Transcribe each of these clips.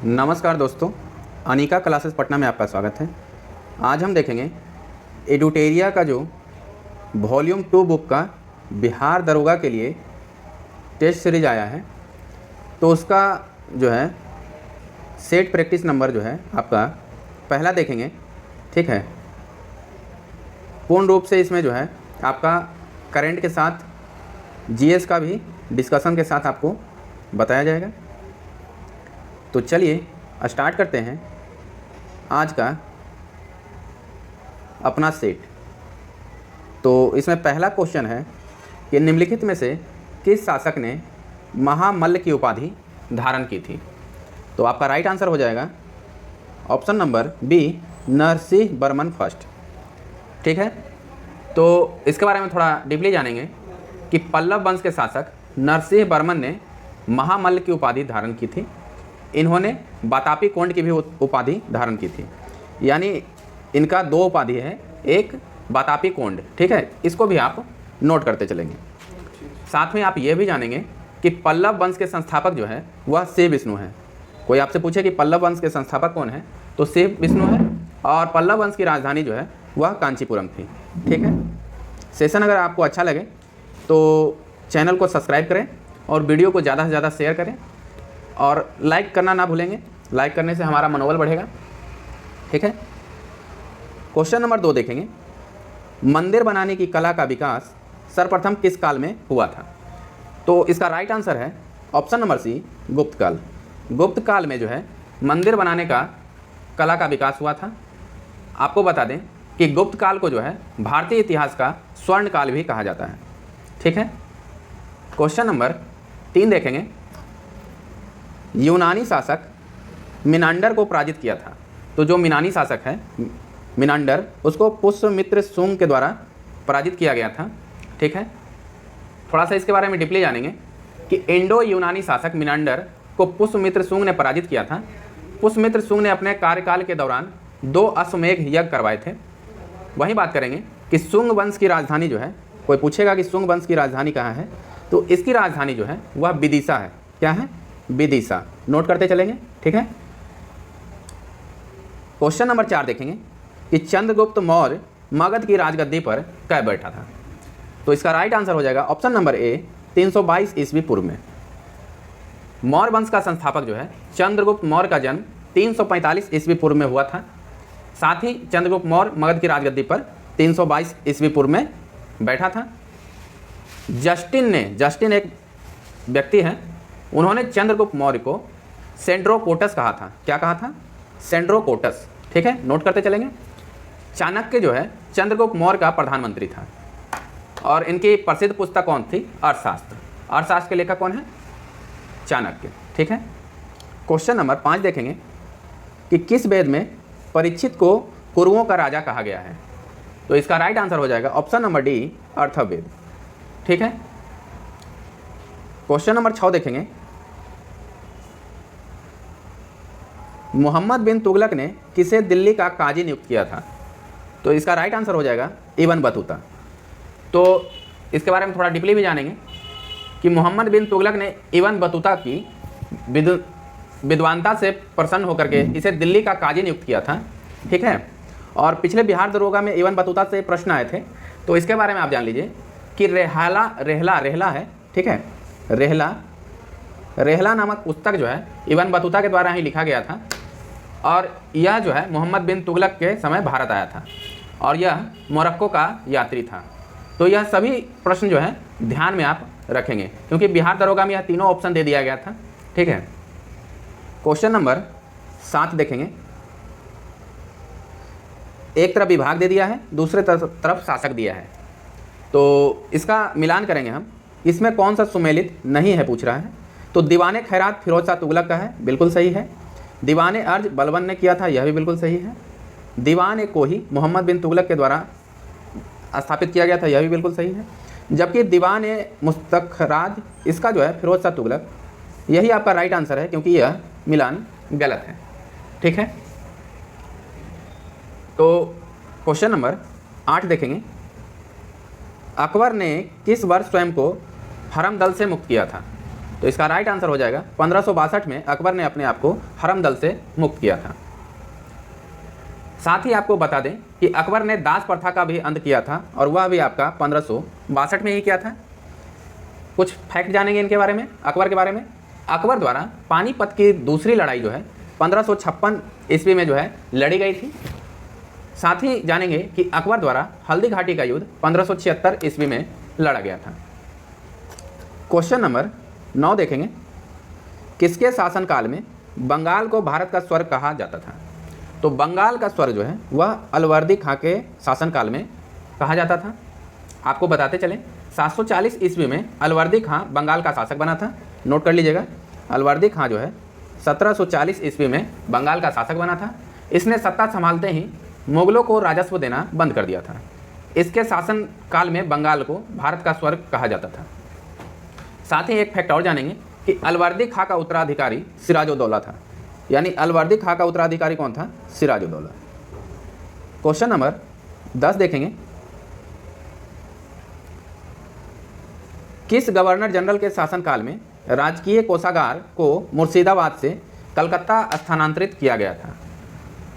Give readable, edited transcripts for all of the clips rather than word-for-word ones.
नमस्कार दोस्तों, अनिका क्लासेस पटना में आपका स्वागत है। आज हम देखेंगे एडुटेरिया का जो वॉल्यूम 2 बुक का बिहार दरोगा के लिए टेस्ट सीरीज आया है, तो उसका जो है सेट प्रैक्टिस नंबर जो है आपका पहला देखेंगे। ठीक है, पूर्ण रूप से इसमें जो है आपका करंट के साथ जीएस का भी डिस्कशन के साथ आपको बताया जाएगा। तो चलिए स्टार्ट करते हैं आज का अपना सेट। तो इसमें पहला क्वेश्चन है कि निम्नलिखित में से किस शासक ने महामल्ल की उपाधि धारण की थी। तो आपका राइट आंसर हो जाएगा option number B, Narasimha Varman first. ठीक है, तो इसके बारे में थोड़ा डीपली जानेंगे कि पल्लव वंश के शासक नरसिंह वर्मन ने महामल्ल की उपाधि धारण की थी। इन्होंने वातापी कोंड की भी उपाधि धारण की थी, यानी इनका दो उपाधि है, एक वातापी कोंड। ठीक है, इसको भी आप नोट करते चलेंगे। साथ में आप ये भी जानेंगे कि पल्लव वंश के संस्थापक जो है वह शिव विष्णु है। कोई आपसे पूछे कि पल्लव वंश के संस्थापक कौन है, तो शिव विष्णु है, और पल्लव वंश की राजधानी जो है वह कांचीपुरम थी। ठीक है, सेशन अगर आपको अच्छा लगे तो चैनल को सब्सक्राइब करें और वीडियो को ज़्यादा से ज़्यादा शेयर करें और लाइक करना ना भूलेंगे। लाइक करने से हमारा मनोबल बढ़ेगा। ठीक है, क्वेश्चन नंबर 2 देखेंगे। मंदिर बनाने की कला का विकास सर्वप्रथम किस काल में हुआ था। तो इसका राइट आंसर है ऑप्शन नंबर सी, गुप्त काल। गुप्त काल में जो है मंदिर बनाने का कला का विकास हुआ था। आपको बता दें कि गुप्त काल को जो है भारतीय इतिहास का स्वर्ण काल भी कहा जाता है। ठीक है, क्वेश्चन नंबर 3 देखेंगे। यूनानी शासक मिनांडर को पराजित किया था। तो जो यूनानी शासक है मिनांडर, उसको पुष्यमित्र शुंग के द्वारा पराजित किया गया था। ठीक है, थोड़ा सा इसके बारे में डीपली जानेंगे कि इंडो यूनानी शासक मिनांडर को पुष्यमित्र शुंग ने पराजित किया था। पुष्यमित्र शुंग ने अपने कार्यकाल के दौरान 2 अश्वमेध यज्ञ करवाए थे। वहीं बात करेंगे कि शुंग वंश की राजधानी जो है, कोई पूछेगा कि शुंग वंश की राजधानी कहाँ है, तो इसकी राजधानी जो है वह विदिशा है। क्या है? विदिशा। नोट करते चलेंगे। ठीक है, क्वेश्चन नंबर 4 देखेंगे कि चंद्रगुप्त मौर्य मगध की राजगद्दी पर कब बैठा था। तो इसका राइट आंसर हो जाएगा ऑप्शन नंबर ए, 322 ईस्वी पूर्व में। मौर्य वंश का संस्थापक जो है चंद्रगुप्त मौर्य का जन्म 345 ईस्वी पूर्व में हुआ था। साथ ही चंद्रगुप्त मौर्य मगध की राजगद्दी पर 322 ईस्वी पूर्व में बैठा था। जस्टिन एक व्यक्ति है, उन्होंने चंद्रगुप्त मौर्य को सेंड्रोकोटस कहा था। क्या कहा था? सेंड्रोकोटस। ठीक है, नोट करते चलेंगे। चाणक्य जो है चंद्रगुप्त मौर्य का प्रधानमंत्री था और इनकी प्रसिद्ध पुस्तक कौन थी? अर्थशास्त्र। अर्थशास्त्र के लेखक कौन है? चाणक्य। ठीक है, क्वेश्चन नंबर 5 देखेंगे कि किस वेद में परीक्षित को कुरुओं का राजा कहा गया है। तो इसका राइट आंसर हो जाएगा ऑप्शन नंबर डी, अर्थवेद। ठीक है, क्वेश्चन नंबर 6 देखेंगे। मोहम्मद बिन तुगलक ने किसे दिल्ली का काजी नियुक्त किया था। तो इसका राइट आंसर हो जाएगा इब्न बतूता। तो इसके बारे में थोड़ा डीपली भी जानेंगे कि मोहम्मद बिन तुगलक ने इब्न बतूता की विद्वानता से प्रसन्न होकर के इसे दिल्ली का काजी नियुक्त किया था। ठीक है, और पिछले बिहार दरोगा में इब्न बतूता से प्रश्न आए थे, तो इसके बारे में आप जान लीजिए कि रेहला है। ठीक है, रेहला नामक पुस्तक जो है इब्न बतूता के द्वारा ही लिखा गया था और यह जो है मोहम्मद बिन तुगलक के समय भारत आया था और यह मोरक्को का यात्री था। तो यह सभी प्रश्न जो है ध्यान में आप रखेंगे, क्योंकि बिहार दरोगा में यह तीनों ऑप्शन दे दिया गया था। ठीक है, क्वेश्चन नंबर 7 देखेंगे। एक तरफ विभाग दे दिया है, दूसरे तरफ शासक दिया है, तो इसका मिलान करेंगे हम। इसमें कौन सा सुमेलित नहीं है पूछ रहा है। तो दीवाने खैरात फिरोज शाह तुगलक का है, बिल्कुल सही है। दीवाने अर्ज बलबन ने किया था, यह भी बिल्कुल सही है। दीवाने कोही मोहम्मद बिन तुगलक के द्वारा स्थापित किया गया था, यह भी बिल्कुल सही है। जबकि दीवाने मुस्तखराज, इसका जो है फिरोज शाह तुगलक, यही आपका राइट आंसर है, क्योंकि यह मिलान गलत है। ठीक है, तो क्वेश्चन नंबर 8 देखेंगे। अकबर ने किस वर्ष स्वयं को हरम दल से मुक्त किया था। तो इसका राइट आंसर हो जाएगा 1562 में अकबर ने अपने आप को हरमदल से मुक्त किया था। साथ ही आपको बता दें कि अकबर ने दास प्रथा का भी अंत किया था और वह भी आपका 1562 में ही किया था। कुछ फैक्ट जानेंगे इनके बारे में, अकबर के बारे में। अकबर द्वारा पानीपत की दूसरी लड़ाई जो है 1556 ईस्वी में जो है लड़ी गई थी। साथ ही जानेंगे कि अकबर द्वारा हल्दी घाटी का युद्ध 1576 ईस्वी में लड़ा गया था। क्वेश्चन नंबर 9 देखेंगे, किसके शासनकाल में बंगाल को भारत का स्वर्ग कहा जाता था? तो बंगाल का स्वर्ग जो है वह अलवर्दी खां के शासनकाल में कहा जाता था। आपको बताते चलें, 740 ईस्वी में अलवर्दी खां बंगाल का शासक बना था। नोट कर लीजिएगा, अलवर्दी खां जो है 1740 ईस्वी में बंगाल का शासक बना था। इसने सत्ता संभालते ही मुगलों को राजस्व देना बंद कर दिया था। इसके शासन काल में बंगाल को भारत का स्वर्ग कहा जाता था। साथ ही एक फैक्ट और जानेंगे कि अलवर्दी खां का उत्तराधिकारी सिराजुद्दौला था, यानी अलवर्दी खां का उत्तराधिकारी कौन था? सिराजुद्दौला। क्वेश्चन नंबर 10 देखेंगे, किस गवर्नर जनरल के शासनकाल में राजकीय कोषागार को मुर्शिदाबाद से कलकत्ता स्थानांतरित किया गया था?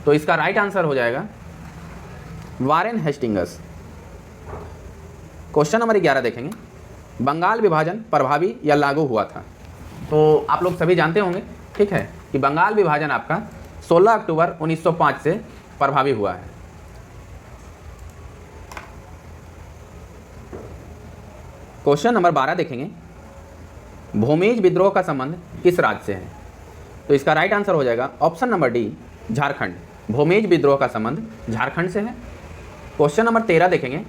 तो इसका राइट आंसर हो जाएगा वारेन हेस्टिंग्स। क्वेश्चन नंबर 11 देखेंगे, बंगाल विभाजन प्रभावी या लागू हुआ था? तो आप लोग सभी जानते होंगे, ठीक है, कि बंगाल विभाजन आपका 16 अक्टूबर 1905 से प्रभावी हुआ है। क्वेश्चन नंबर 12 देखेंगे, भूमिज विद्रोह का संबंध किस राज्य से है? तो इसका राइट आंसर हो जाएगा option number D, Jharkhand. Bhumij विद्रोह का संबंध झारखंड से है। क्वेश्चन नंबर 13 देखेंगे,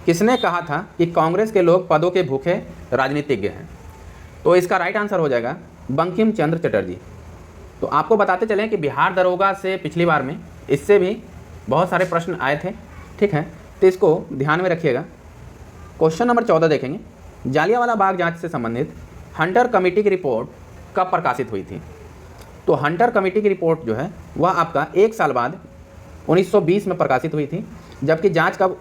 किसने कहा था कि कांग्रेस के लोग पदों के भूखे राजनीतिज्ञ हैं? तो इसका राइट आंसर हो जाएगा बंकिम चंद्र चटर्जी। तो आपको बताते चलें कि बिहार दरोगा से पिछली बार में इससे भी बहुत सारे प्रश्न आए थे, ठीक है, तो इसको ध्यान में रखिएगा। क्वेश्चन नंबर 14 देखेंगे, जालियांवाला बाग जांच से संबंधित हंटर कमेटी की रिपोर्ट कब प्रकाशित हुई थी? तो हंटर कमेटी की रिपोर्ट जो है वह आपका 1 साल बाद 1920 में प्रकाशित हुई थी, जबकि जांच कब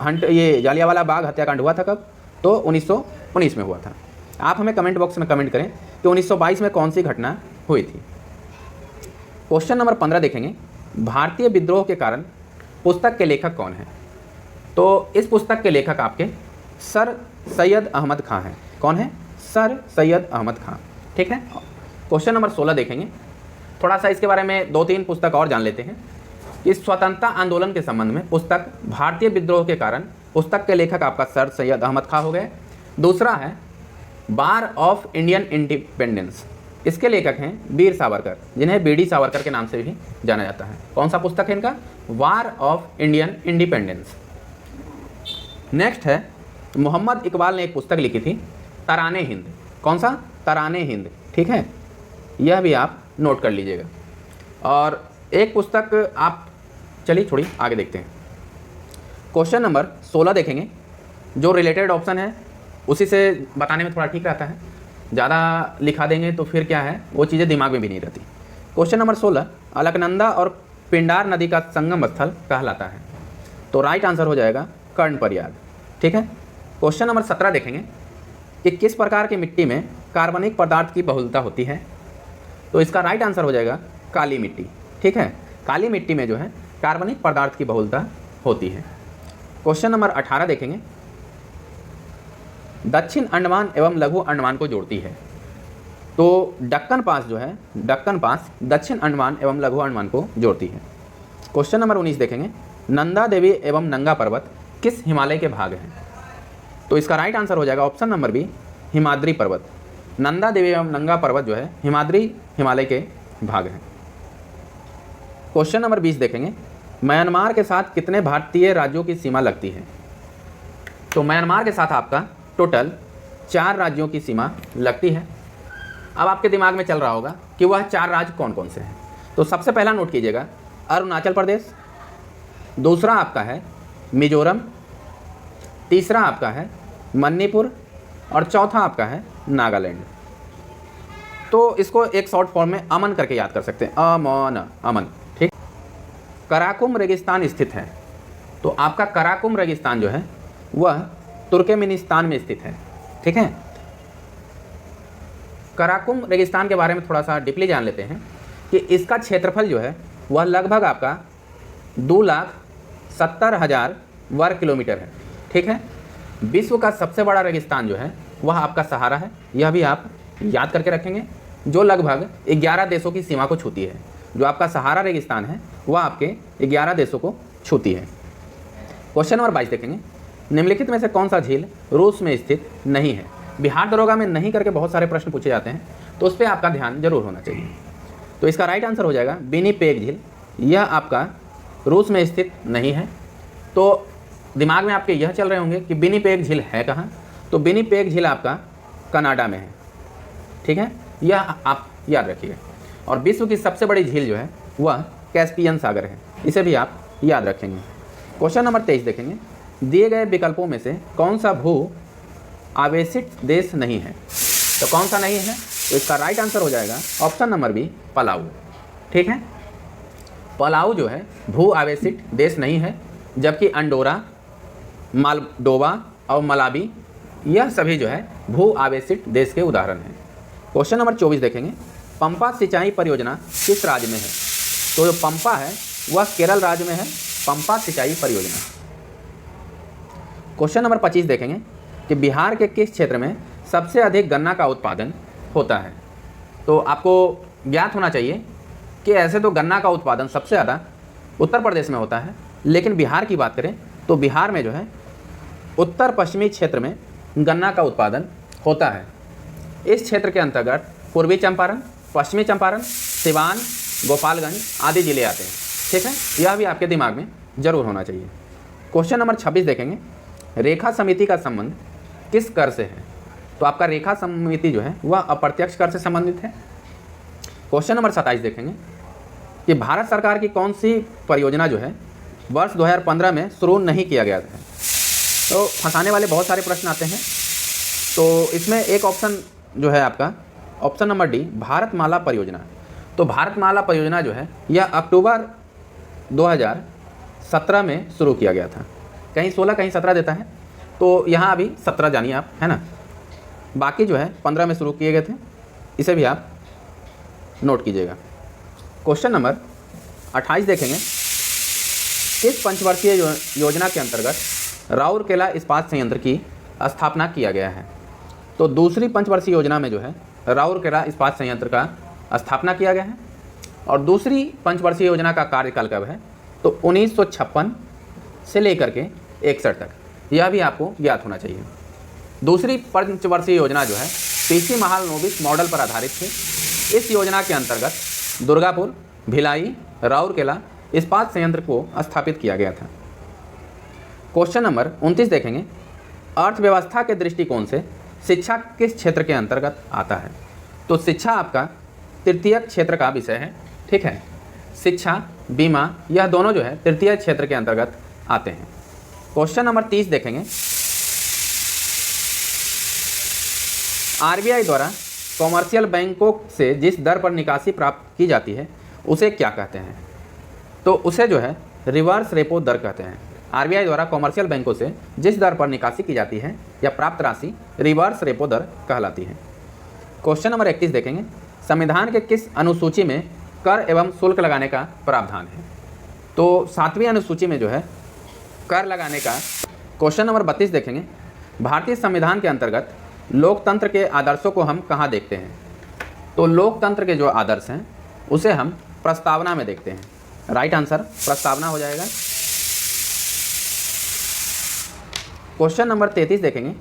ये जालियांवाला बाग हत्याकांड हुआ था कब? तो 1919 में हुआ था। आप हमें कमेंट बॉक्स में कमेंट करें कि 1922 में कौन सी घटना हुई थी। क्वेश्चन नंबर 15 देखेंगे, भारतीय विद्रोह के कारण पुस्तक के लेखक कौन है? तो इस पुस्तक के लेखक आपके सर सैयद अहमद खां हैं। कौन है? सर सैयद अहमद खां, ठीक है। क्वेश्चन नंबर 16 देखेंगे, थोड़ा सा इसके बारे में 2-3 पुस्तक और जान लेते हैं। इस स्वतंत्रता आंदोलन के संबंध में पुस्तक भारतीय विद्रोह के कारण पुस्तक के लेखक आपका सर सैयद अहमद खां हो गए। दूसरा है वार ऑफ इंडियन इंडिपेंडेंस, इसके लेखक हैं वीर सावरकर, जिन्हें बीडी सावरकर के नाम से भी जाना जाता है। कौन सा पुस्तक है इनका? War of Indian independence. Next है मोहम्मद इकबाल ने एक पुस्तक लिखी थी तराने हिंद। कौन सा? तराने हिंद, ठीक है, यह भी आप नोट कर लीजिएगा। और एक पुस्तक आप चलिए छोड़िए आगे देखते हैं। क्वेश्चन नंबर 16 देखेंगे, जो रिलेटेड ऑप्शन है उसी से बताने में थोड़ा ठीक रहता है, ज़्यादा लिखा देंगे तो फिर क्या है, वो चीज़ें दिमाग में भी नहीं रहती। क्वेश्चन नंबर 16, अलकनंदा और पिंडार नदी का संगम स्थल कहलाता है? तो राइट आंसर हो जाएगा कर्णप्रयाग, ठीक है। क्वेश्चन नंबर 17 देखेंगे कि किस प्रकार की मिट्टी में कार्बनिक पदार्थ की बहुलता होती है? तो इसका राइट आंसर हो जाएगा काली मिट्टी, ठीक है। काली मिट्टी में जो है कार्बनिक पदार्थ की बहुलता होती है। क्वेश्चन नंबर 18 देखेंगे, दक्षिण अंडमान एवं लघु अंडमान को जोड़ती है? तो दक्कन पास जो है, दक्कन पास दक्षिण अंडमान एवं लघु अंडमान को जोड़ती है। क्वेश्चन नंबर 19 देखेंगे, नंदा देवी एवं नंगा पर्वत किस हिमालय के भाग हैं? तो इसका राइट आंसर हो जाएगा ऑप्शन नंबर बी, हिमाद्री पर्वत। नंदा देवी एवं नंगा पर्वत जो है हिमाद्री हिमालय के भाग हैं। क्वेश्चन नंबर 20 देखेंगे, म्यांमार के साथ कितने भारतीय राज्यों की सीमा लगती है? तो म्यांमार के साथ आपका टोटल 4 राज्यों की सीमा लगती है। अब आपके दिमाग में चल रहा होगा कि वह 4 राज्य कौन कौन से हैं। तो सबसे पहला नोट कीजिएगा अरुणाचल प्रदेश, दूसरा आपका है मिजोरम, तीसरा आपका है मणिपुर और चौथा आपका है नागालैंड। तो इसको एक शॉर्ट फॉर्म में अमन करके याद कर सकते हैं, अमन, अमन, ठीक। कराकुम रेगिस्तान स्थित है? तो आपका कराकुम रेगिस्तान जो है वह तुर्कमेनिस्तान में स्थित है, ठीक है। कराकुम रेगिस्तान के बारे में थोड़ा सा डीपली जान लेते हैं कि इसका क्षेत्रफल जो है वह लगभग आपका 2,70,000 वर्ग किलोमीटर है। ठीक है, विश्व का सबसे बड़ा रेगिस्तान जो है वह आपका सहारा है, यह भी आप याद करके रखेंगे, जो लगभग 11 देशों की सीमा को छूती है। जो आपका सहारा रेगिस्तान है वह आपके 11 देशों को छूती है। क्वेश्चन नंबर 22 देखेंगे, निम्नलिखित में से कौन सा झील रूस में स्थित नहीं है। बिहार दरोगा में नहीं करके बहुत सारे प्रश्न पूछे जाते हैं, तो उस पर आपका ध्यान जरूर होना चाहिए। तो इसका राइट आंसर हो जाएगा विनिपेग झील, यह आपका रूस में स्थित नहीं है। तो दिमाग में आपके यह चल रहे होंगे कि विनिपेग झील है कहाँ, तो विनिपेग झील आपका कनाडा में है। ठीक है, यह आप याद रखिए। और विश्व की सबसे बड़ी झील जो है वह कैस्पियन सागर है, इसे भी आप याद रखेंगे। क्वेश्चन नंबर 23 देखेंगे, दिए गए विकल्पों में से कौन सा भू आवेशित देश नहीं है। तो कौन सा नहीं है, तो इसका राइट आंसर हो जाएगा ऑप्शन नंबर बी, पलाऊ। ठीक है, पलाऊ जो है भू आवेशित देश नहीं है, जबकि अंडोरा, मालडोवा और मलावी यह सभी जो है भू आवेशित देश के उदाहरण हैं। क्वेश्चन नंबर 24 देखेंगे, पंपा सिंचाई परियोजना किस राज्य में है। तो जो पंपा है वह केरल राज्य में है, पंपा सिंचाई परियोजना। क्वेश्चन नंबर 25 देखेंगे कि बिहार के किस क्षेत्र में सबसे अधिक गन्ना का उत्पादन होता है। तो आपको ज्ञात होना चाहिए कि ऐसे तो गन्ना का उत्पादन सबसे ज़्यादा उत्तर प्रदेश में होता है, लेकिन बिहार की बात करें तो बिहार में जो है उत्तर पश्चिमी क्षेत्र में गन्ना का उत्पादन होता है। इस क्षेत्र के अंतर्गत पूर्वी चंपारण, पश्चिमी चंपारण, सिवान, गोपालगंज आदि जिले आते हैं। ठीक है, यह भी आपके दिमाग में जरूर होना चाहिए। क्वेश्चन नंबर 26 देखेंगे, रेखा समिति का संबंध किस कर से है। तो आपका रेखा समिति जो है वह अप्रत्यक्ष कर से संबंधित है। क्वेश्चन नंबर 27 देखेंगे कि भारत सरकार की कौन सी परियोजना जो है वर्ष 2015 में शुरू नहीं किया गया था। तो फंसाने वाले बहुत सारे प्रश्न आते हैं, तो इसमें एक ऑप्शन जो है आपका ऑप्शन नंबर डी, भारतमाला परियोजना। तो भारतमाला परियोजना जो है यह अक्टूबर 2017 में शुरू किया गया था। कहीं 16 कहीं 17 देता है, तो यहाँ अभी 17 जानिए आप, है ना। बाकी जो है 15 में शुरू किए गए थे, इसे भी आप नोट कीजिएगा। क्वेश्चन नंबर 28 देखेंगे, किस पंचवर्षीय योजना के अंतर्गत राउरकेला इस्पात संयंत्र की स्थापना किया गया है। तो दूसरी पंचवर्षीय योजना में जो है राउरकेला इस्पात संयंत्र का स्थापना किया गया है। और दूसरी पंचवर्षीय योजना का कार्यकाल कब है, तो 1956 से लेकर के 61 तक, यह भी आपको ज्ञात होना चाहिए। दूसरी पंचवर्षीय योजना जो है पीसी महालनोबिस मॉडल पर आधारित थी। इस योजना के अंतर्गत दुर्गापुर, भिलाई, राउरकेला इस्पात संयंत्र को स्थापित किया गया था। क्वेश्चन नंबर 29 देखेंगे, अर्थव्यवस्था के दृष्टिकोण से शिक्षा किस क्षेत्र के अंतर्गत आता है। तो शिक्षा आपका तृतीय क्षेत्र का विषय है। ठीक है, शिक्षा, बीमा यह दोनों जो है तृतीय क्षेत्र के अंतर्गत आते हैं। क्वेश्चन नंबर 30 देखेंगे, आरबीआई द्वारा कॉमर्शियल बैंकों से जिस दर पर निकासी प्राप्त की जाती है उसे क्या कहते हैं। तो उसे जो है रिवर्स रेपो दर कहते हैं। आरबीआई द्वारा कॉमर्शियल बैंकों से जिस दर पर निकासी की जाती है या प्राप्त राशि रिवर्स रेपो दर कहलाती है। क्वेश्चन नंबर 31 देखेंगे, संविधान के किस अनुसूची में कर एवं शुल्क लगाने का प्रावधान है। तो 7वीं अनुसूची में जो है कर लगाने का। क्वेश्चन नंबर 32 देखेंगे, भारतीय संविधान के अंतर्गत लोकतंत्र के आदर्शों को हम कहाँ देखते हैं। तो लोकतंत्र के जो आदर्श हैं उसे हम प्रस्तावना में देखते हैं। राइट आंसर प्रस्तावना हो जाएगा। क्वेश्चन नंबर 33 देखेंगे,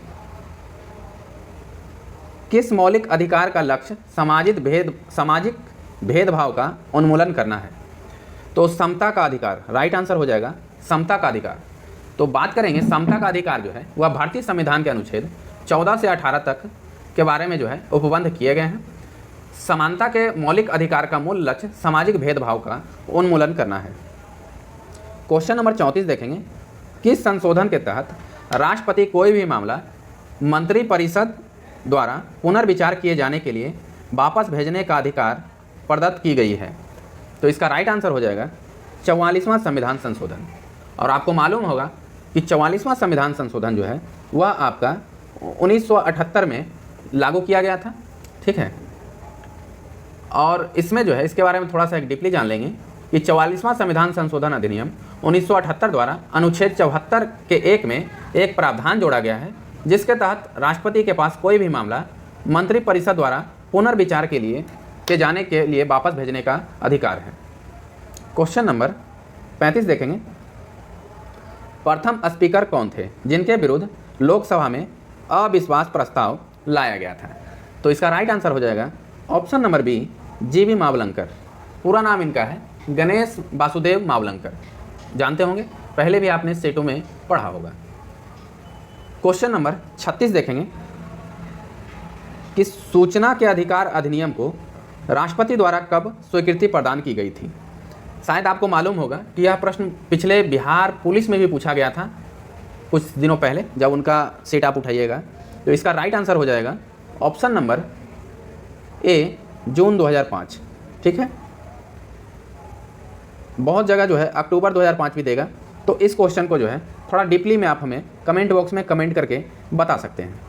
किस मौलिक अधिकार का लक्ष्य सामाजिक भेदभाव का उन्मूलन करना है। तो समता का अधिकार, राइट आंसर हो जाएगा समता का अधिकार। तो बात करेंगे समता का अधिकार जो है वह भारतीय संविधान के अनुच्छेद 14 से 18 तक के बारे में जो है उपबंध किए गए हैं। समानता के मौलिक अधिकार का मूल लक्ष्य सामाजिक भेदभाव का उन्मूलन करना है। क्वेश्चन नंबर 34 देखेंगे, किस संशोधन के तहत राष्ट्रपति कोई भी मामला मंत्रिपरिषद द्वारा पुनर्विचार किए जाने के लिए वापस भेजने का अधिकार प्रदत्त की गई है। तो इसका राइट आंसर हो जाएगा 44वां संविधान संशोधन। और आपको मालूम होगा कि 44वां संविधान संशोधन जो है वह आपका 1978 में लागू किया गया था। ठीक है। और इसमें जो है इसके बारे में थोड़ा सा एक डीपली जान लेंगे कि 44वां संविधान संशोधन अधिनियम 1978 द्वारा अनुच्छेद 74 के 1 में एक प्रावधान जोड़ा गया है, जिसके तहत राष्ट्रपति के पास कोई भी मामला मंत्रिपरिषद द्वारा पुनर्विचार के जाने के लिए वापस भेजने का अधिकार है। क्वेश्चन नंबर 35 देखेंगे। प्रथम स्पीकर कौन थे जिनके विरुद्ध लोकसभा में अविश्वास प्रस्ताव लाया गया था? तो इसका राइट आंसर हो जाएगा ऑप्शन नंबर बी, जीवी मावलंकर। पूरा नाम इनका है गणेश वासुदेव मावलंकर। जानते होंगे, पहले भी आपने सेटों में पढ़ा होगा। क्वेश्चन नंबर 36 देखेंगे कि सूचना के अधिकार अधिनियम को राष्ट्रपति द्वारा कब स्वीकृति प्रदान की गई थी? शायद आपको मालूम होगा कि यह प्रश्न पिछले बिहार पुलिस में भी पूछा गया था कुछ दिनों पहले, जब उनका सेट आप उठाइएगा। तो इसका राइट आंसर हो जाएगा ऑप्शन नंबर ए, जून 2005। ठीक है, बहुत जगह जो है अक्टूबर 2005 भी देगा, तो इस क्वेश्चन को जो है थोड़ा डीपली में आप हमें कमेंट बॉक्स में कमेंट करके बता सकते हैं।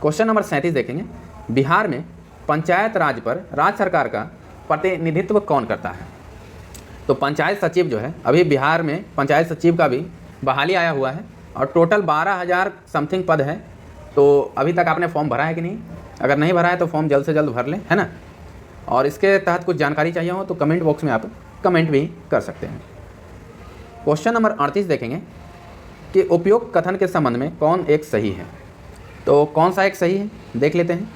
क्वेश्चन नंबर 37 देखेंगे। बिहार में पंचायत राज पर राज्य सरकार का प्रतिनिधित्व कौन करता है? तो पंचायत सचिव जो है, अभी बिहार में पंचायत सचिव का भी बहाली आया हुआ है और टोटल 12,000 समथिंग पद है। तो अभी तक आपने फॉर्म भरा है कि नहीं? अगर नहीं भरा है तो फॉर्म जल्द से जल्द भर लें, है ना। और इसके तहत कुछ जानकारी चाहिए हो तो कमेंट बॉक्स में आप कमेंट भी कर सकते हैं। क्वेश्चन नंबर 38 देखेंगे कि उपयुक्त कथन के संबंध में कौन एक सही है? तो कौन सा एक सही है देख लेते हैं।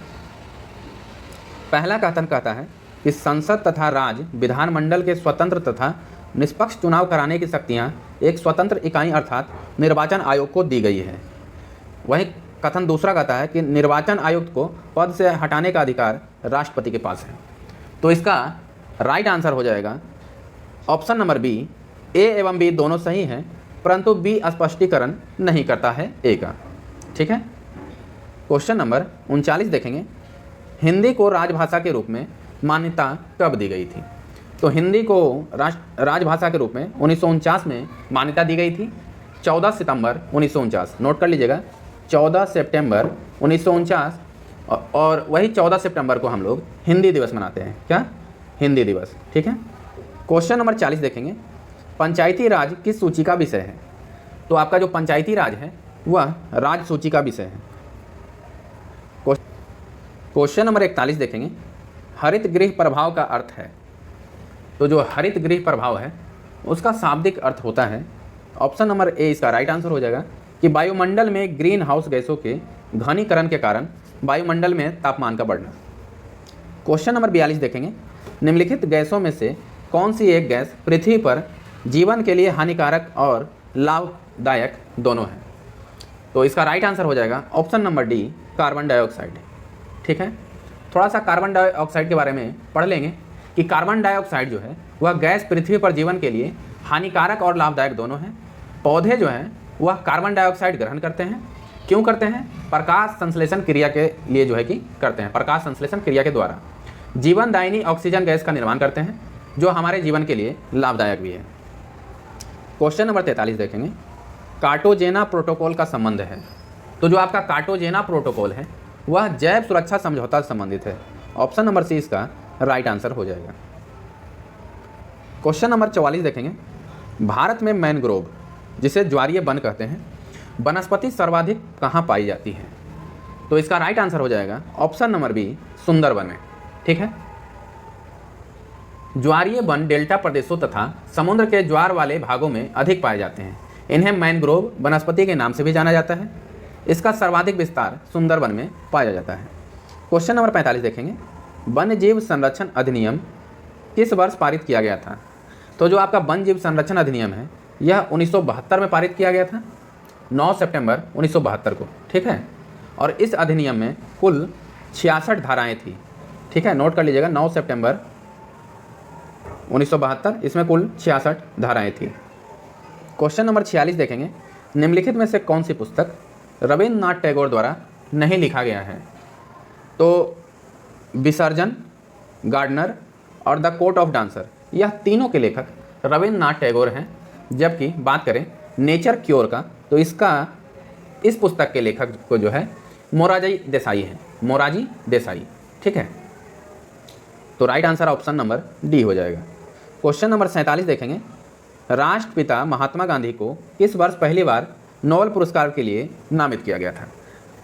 पहला कथन कहता है कि संसद तथा राज्य विधानमंडल के स्वतंत्र तथा निष्पक्ष चुनाव कराने की शक्तियां एक स्वतंत्र इकाई अर्थात निर्वाचन आयोग को दी गई है। वहीं कथन दूसरा कहता है कि निर्वाचन आयुक्त को पद से हटाने का अधिकार राष्ट्रपति के पास है। तो इसका राइट आंसर हो जाएगा ऑप्शन नंबर बी, ए एवं बी दोनों सही हैं, परंतु बी स्पष्टीकरण नहीं करता है ए का। ठीक है। क्वेश्चन नंबर 39 देखेंगे। हिंदी को राजभाषा के रूप में मान्यता कब दी गई थी? तो हिंदी को राजभाषा के रूप में 1949 में मान्यता दी गई थी, 14 सितंबर 1949। नोट कर लीजिएगा, 14 सितंबर 1949। और वही 14 सितंबर को हम लोग हिंदी दिवस मनाते हैं। क्या? हिंदी दिवस। ठीक है। क्वेश्चन नंबर 40 देखेंगे। पंचायती राज किस सूची का विषय है? तो आपका जो पंचायती राज है वह राज सूची का विषय है। क्वेश्चन नंबर 41 देखेंगे। हरित गृह प्रभाव का अर्थ है? तो जो हरित गृह प्रभाव है उसका शाब्दिक अर्थ होता है, ऑप्शन नंबर ए इसका राइट आंसर हो जाएगा कि वायुमंडल में ग्रीन हाउस गैसों के घनीकरण के कारण वायुमंडल में तापमान का बढ़ना। क्वेश्चन नंबर 42 देखेंगे। निम्नलिखित गैसों में से कौन सी एक गैस पृथ्वी पर जीवन के लिए हानिकारक और लाभदायक दोनों है? तो इसका राइट आंसर हो जाएगा option number D, carbon dioxide. ठीक है। थोड़ा सा कार्बन डाइऑक्साइड के बारे में पढ़ लेंगे कि कार्बन डाइऑक्साइड जो है वह गैस पृथ्वी पर जीवन के लिए हानिकारक और लाभदायक दोनों हैं। पौधे जो हैं वह कार्बन डाइऑक्साइड ग्रहण करते हैं। क्यों करते हैं? प्रकाश संश्लेषण क्रिया के लिए जो है कि करते हैं। प्रकाश संश्लेषण क्रिया के द्वारा जीवनदायिनी ऑक्सीजन गैस का निर्माण करते हैं, जो हमारे जीवन के लिए लाभदायक भी है। क्वेश्चन नंबर 43 देखेंगे। कार्टाजेना प्रोटोकॉल का संबंध है? तो जो आपका कार्टाजेना प्रोटोकॉल है वह जैव सुरक्षा समझौता से संबंधित है। ऑप्शन नंबर सी इसका राइट आंसर हो जाएगा। क्वेश्चन नंबर 44 देखेंगे। भारत में मैनग्रोव, जिसे ज्वारीय वन कहते हैं, वनस्पति सर्वाधिक कहाँ पाई जाती है? तो इसका राइट आंसर हो जाएगा ऑप्शन नंबर बी, सुंदरवन में। ठीक है। ज्वारीय वन डेल्टा प्रदेशों तथा समुद्र के ज्वार वाले भागों में अधिक पाए जाते हैं। इन्हें मैनग्रोव वनस्पति के नाम से भी जाना जाता है। इसका सर्वाधिक विस्तार सुंदरवन में पाया जाता है। क्वेश्चन नंबर 45 देखेंगे। वन्य जीव संरक्षण अधिनियम किस वर्ष पारित किया गया था? तो जो आपका वन्य जीव संरक्षण अधिनियम है यह 1972 में पारित किया गया था, 9 सितंबर 1972 को। ठीक है। और इस अधिनियम में कुल 66 धाराएं थी। ठीक है, नोट कर लीजिएगा, 9 सितंबर 1972, इसमें कुल 66 धाराएं थी। क्वेश्चन नंबर 46 देखेंगे। निम्नलिखित में से कौन सी पुस्तक रविन्द्रनाथ टैगोर द्वारा नहीं लिखा गया है? तो विसर्जन, गार्डनर और द कोर्ट ऑफ डांसर, यह तीनों के लेखक रविन्द्रनाथ टैगोर हैं। जबकि बात करें नेचर क्योर का, तो इस पुस्तक के लेखक को जो है मोरारजी देसाई है। मोरारजी देसाई। ठीक है। तो right answer option number D हो जाएगा। क्वेश्चन नंबर 47 देखेंगे, राष्ट्रपिता महात्मा गांधी को किस वर्ष पहली बार नोबेल पुरस्कार के लिए नामित किया गया था?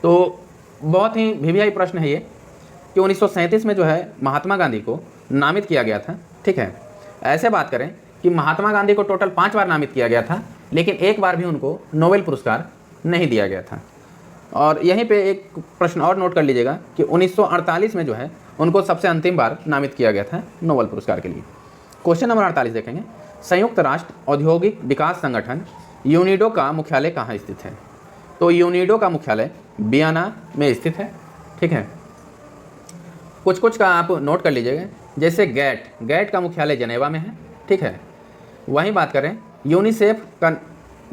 तो बहुत ही वीवीआई प्रश्न है ये कि 1937 में जो है महात्मा गांधी को नामित किया गया था। ठीक है, ऐसे बात करें कि महात्मा गांधी को टोटल 5 बार नामित किया गया था, लेकिन एक बार भी उनको नोबेल पुरस्कार नहीं दिया गया था। और यहीं पे एक प्रश्न और नोट कर लीजिएगा कि 1948 में जो है उनको सबसे अंतिम बार नामित किया गया था नोबेल पुरस्कार के लिए। क्वेश्चन नंबर 48 देखेंगे, संयुक्त राष्ट्र औद्योगिक विकास संगठन यूनिडो का मुख्यालय कहाँ स्थित है? तो यूनिडो का मुख्यालय वियना में स्थित है। ठीक है, कुछ का आप नोट कर लीजिएगा, जैसे गैट का मुख्यालय जेनेवा में है। ठीक है, वहीं बात करें यूनिसेफ का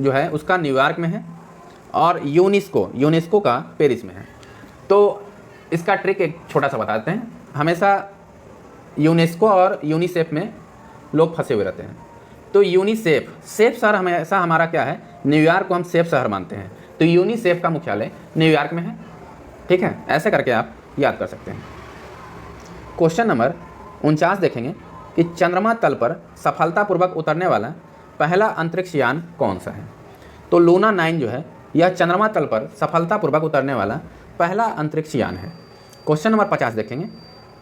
जो है उसका न्यूयॉर्क में है, और यूनेस्को का पेरिस में है। तो इसका ट्रिक एक छोटा सा बताते हैं, हमेशा यूनेस्को और यूनिसेफ में लोग फंसे हुए रहते हैं। तो सेफ शहर हमेशा हमारा क्या है, न्यूयॉर्क को हम सेफ शहर मानते हैं, तो यूनिसेफ का मुख्यालय न्यूयॉर्क में है। ठीक है, ऐसे करके आप याद कर सकते हैं। क्वेश्चन नंबर 49 देखेंगे कि चंद्रमा तल पर सफलतापूर्वक उतरने वाला पहला अंतरिक्ष यान कौन सा है? तो लूना 9 जो है यह चंद्रमा तल पर सफलतापूर्वक उतरने वाला पहला अंतरिक्ष यान है। क्वेश्चन नंबर 50 देखेंगे,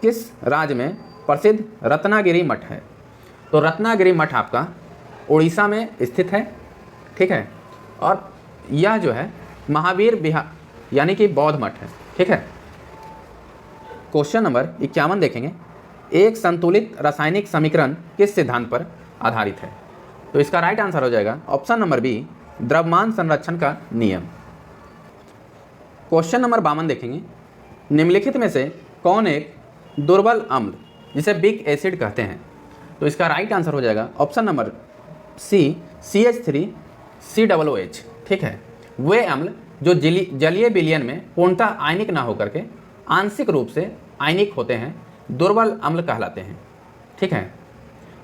किस राज्य में प्रसिद्ध रत्नागिरी मठ है? तो रत्नागिरी मठ आपका उड़ीसा में स्थित है। ठीक है, और यह जो है महावीर विहार यानी कि बौद्ध मठ है। ठीक है, क्वेश्चन नंबर 51 देखेंगे, एक संतुलित रासायनिक समीकरण किस सिद्धांत पर आधारित है? तो इसका राइट आंसर हो जाएगा ऑप्शन नंबर बी, द्रव्यमान संरक्षण का नियम। क्वेश्चन नंबर 52 देखेंगे, निम्नलिखित में से कौन एक दुर्बल अम्ल जिसे बिक एसिड कहते हैं? तो इसका राइट आंसर हो जाएगा ऑप्शन नंबर सी, CH3COOH। ठीक है, वे अम्ल जो जलीय विलयन में पूर्णतः आयनिक ना होकर के आंशिक रूप से आयनिक होते हैं, दुर्बल अम्ल कहलाते हैं। ठीक है,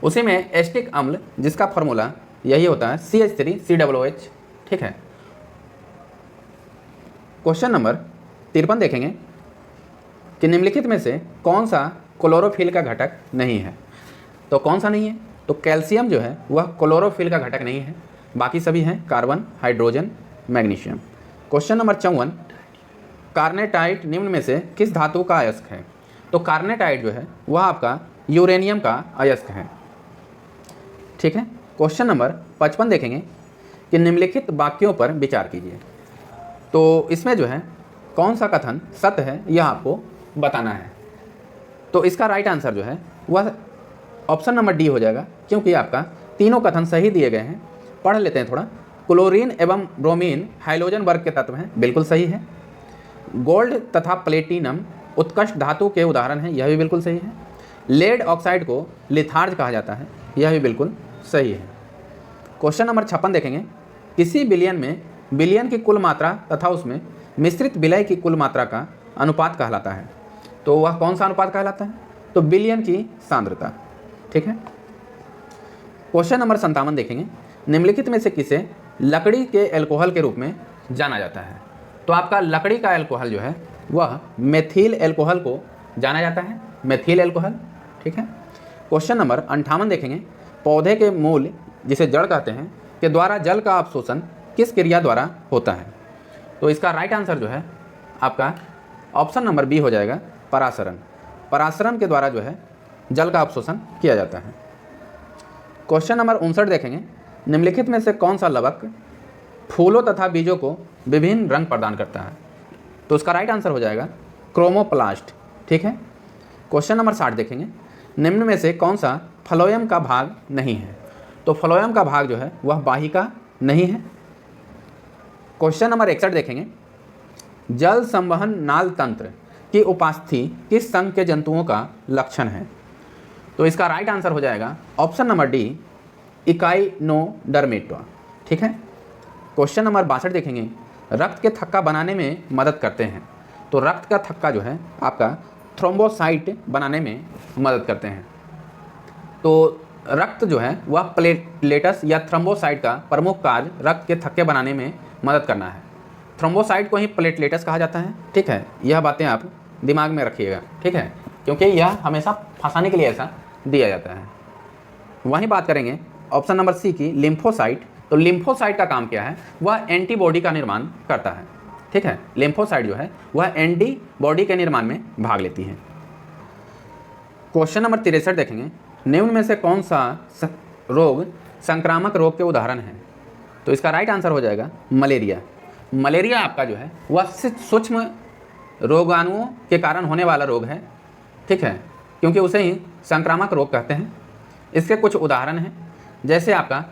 उसी में एस्टिक अम्ल जिसका फॉर्मूला यही होता है CH3COOH। ठीक है, क्वेश्चन नंबर 53 देखेंगे कि निम्नलिखित में से कौन सा क्लोरोफिल का घटक नहीं है? तो कौन सा नहीं है? तो कैल्शियम जो है वह क्लोरोफिल का घटक नहीं है, बाकी सभी हैं carbon, hydrogen, magnesium. Question number 54, कार्नेटाइट निम्न में से किस धातु का अयस्क है? तो कार्नेटाइट जो है वह आपका यूरेनियम का अयस्क है। ठीक है, क्वेश्चन नंबर 55 देखेंगे कि निम्नलिखित वाक्यों पर विचार कीजिए। तो इसमें जो है कौन सा कथन सत्य है यह आपको बताना है। तो इसका राइट आंसर जो है वह ऑप्शन नंबर डी हो जाएगा, क्योंकि आपका तीनों कथन सही दिए गए हैं। पढ़ लेते हैं थोड़ा। क्लोरीन एवं ब्रोमीन हाइड्रोजन वर्ग के तत्व हैं, बिल्कुल सही है। गोल्ड तथा प्लेटिनम उत्कृष्ट धातु के उदाहरण हैं, यह भी बिल्कुल सही है। लेड ऑक्साइड को लिथार्ज कहा जाता है, यह भी बिल्कुल सही है। क्वेश्चन नंबर 56 देखेंगे, किसी विलयन में विलयन की कुल मात्रा तथा उसमें मिश्रित विलय की कुल मात्रा का अनुपात कहलाता है। तो वह कौन सा अनुपात कहलाता है? तो विलयन की सांद्रता। ठीक है, क्वेश्चन नंबर 57 देखेंगे, निम्नलिखित में से किसे लकड़ी के एल्कोहल के रूप में जाना जाता है? तो आपका लकड़ी का एल्कोहल जो है वह मेथिल एल्कोहल को जाना जाता है, मेथिल एल्कोहल। ठीक है, क्वेश्चन नंबर 58 देखेंगे, पौधे के मूल जिसे जड़ कहते हैं के द्वारा जल का अवशोषण किस क्रिया द्वारा होता है? तो इसका राइट आंसर जो है आपका ऑप्शन नंबर बी हो जाएगा, परासरण। परासरण के द्वारा जो है जल का अवशोषण किया जाता है। क्वेश्चन नंबर 59 देखेंगे, निम्नलिखित में से कौन सा लवक फूलों तथा बीजों को विभिन्न रंग प्रदान करता है? तो उसका राइट आंसर हो जाएगा क्रोमोप्लास्ट। ठीक है, क्वेश्चन नंबर 60 देखेंगे, निम्न में से कौन सा फ्लोएम का भाग नहीं है? तो फ्लोएम का भाग जो है वह वाहिका नहीं है। क्वेश्चन नंबर 61 देखेंगे, जल संवहन नाल तंत्र की उपस्थिति किस संघ के जंतुओं का लक्षण है? तो इसका राइट आंसर हो जाएगा ऑप्शन नंबर डी, इकाइनोडर्मेटा। ठीक है, क्वेश्चन नंबर 62 देखेंगे, रक्त के थक्का बनाने में मदद करते हैं। तो रक्त का थक्का जो है आपका थ्रोम्बोसाइट बनाने में मदद करते हैं। तो रक्त जो है वह प्लेटलेट्स या थ्रोम्बोसाइट का प्रमुख कार्य रक्त के थक्के बनाने में मदद करना है। थ्रोम्बोसाइट को ही प्लेटलेट्स कहा जाता है। ठीक है, यह बातें आप दिमाग में रखिएगा। ठीक है, क्योंकि यह हमेशा फंसाने के लिए ऐसा दिया जाता है। वहीं बात करेंगे ऑप्शन नंबर सी की, लिम्फोसाइट। तो लिम्फोसाइट का काम क्या है, वह एंटीबॉडी का निर्माण करता है। ठीक है, लिम्फोसाइट जो है वह एंटीबॉडी के निर्माण में भाग लेती है। क्वेश्चन नंबर 63 देखेंगे, निम्न में से कौन सा रोग संक्रामक रोग के उदाहरण है। तो इसका राइट आंसर हो जाएगा मलेरिया। मलेरिया आपका जो है वह सूक्ष्म रोगाणुओं के कारण होने वाला रोग है। ठीक है, क्योंकि उसे ही संक्रामक रोग कहते हैं। इसके कुछ उदाहरण हैं, जैसे आपका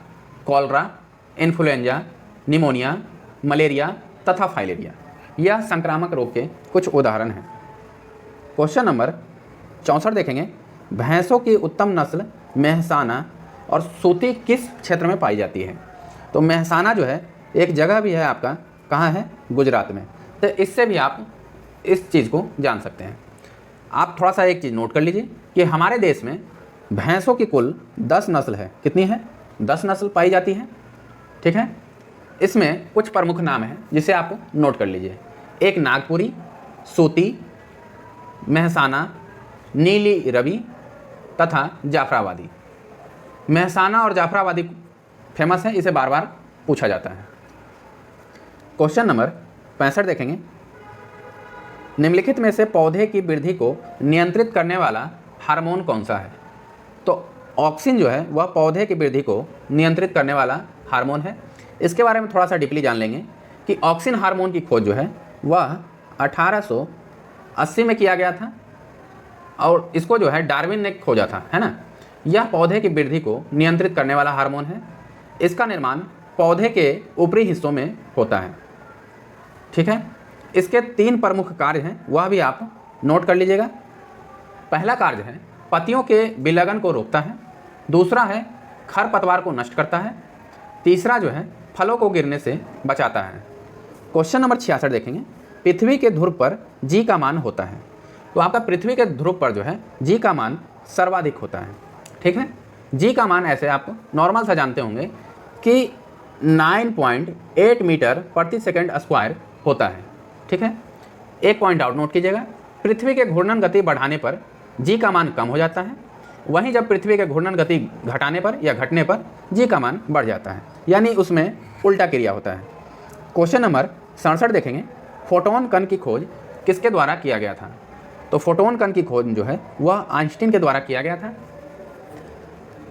कॉलरा, इन्फ्लुएंजा, निमोनिया, मलेरिया तथा फाइलेरिया। यह संक्रामक रोग के कुछ उदाहरण हैं। क्वेश्चन नंबर 64 देखेंगे, भैंसों की उत्तम नस्ल मेहसाना और सूती किस क्षेत्र में पाई जाती है। तो मेहसाना जो है एक जगह भी है आपका, कहाँ है, गुजरात में। तो इससे भी आप इस चीज़ को जान सकते हैं। आप थोड़ा सा एक चीज़ नोट कर लीजिए कि हमारे देश में भैंसों की कुल 10 नस्ल है। कितनी है, 10 नस्ल पाई जाती है। ठीक है, इसमें कुछ प्रमुख नाम हैं जिसे आप नोट कर लीजिए। एक नागपुरी, सूती, मेहसाना, नीली रवि तथा जाफराबादी। मेहसाना और जाफराबादी फेमस है, इसे बार बार पूछा जाता है। क्वेश्चन नंबर 65 देखेंगे, निम्नलिखित में से पौधे की वृद्धि को नियंत्रित करने वाला हार्मोन कौन सा है। तो ऑक्सिन जो है वह पौधे की वृद्धि को नियंत्रित करने वाला हार्मोन है। इसके बारे में थोड़ा सा डीपली जान लेंगे कि ऑक्सिन हार्मोन की खोज जो है वह 1880 में किया गया था और इसको जो है डार्विन ने खोजा था, है ना। यह पौधे की वृद्धि को नियंत्रित करने वाला हार्मोन है। इसका निर्माण पौधे के ऊपरी हिस्सों में होता है। ठीक है, इसके 3 प्रमुख कार्य हैं, वह भी आप नोट कर लीजिएगा। पहला कार्य है पत्तियों के विलगन को रोकता है, दूसरा है खरपतवार को नष्ट करता है, तीसरा जो है फलों को गिरने से बचाता है। क्वेश्चन नंबर 66 देखेंगे, पृथ्वी के ध्रुव पर जी का मान होता है। तो आपका पृथ्वी के ध्रुव पर जो है जी का मान सर्वाधिक होता है। ठीक है, जी का मान ऐसे आप नॉर्मल सा जानते होंगे कि 9.8 मीटर प्रति सेकंड स्क्वायर होता है। ठीक है, एक पॉइंट आउट नोट कीजिएगा, पृथ्वी के घूर्णन गति बढ़ाने पर जी का मान कम हो जाता है, वहीं जब पृथ्वी के घूर्णन गति घटाने पर या घटने पर जी का मान बढ़ जाता है, यानी उसमें उल्टा क्रिया होता है। क्वेश्चन नंबर 67 देखेंगे, फोटोन कण की खोज किसके द्वारा किया गया था। तो फोटोन कण की खोज जो है वह आइंस्टीन के द्वारा किया गया था।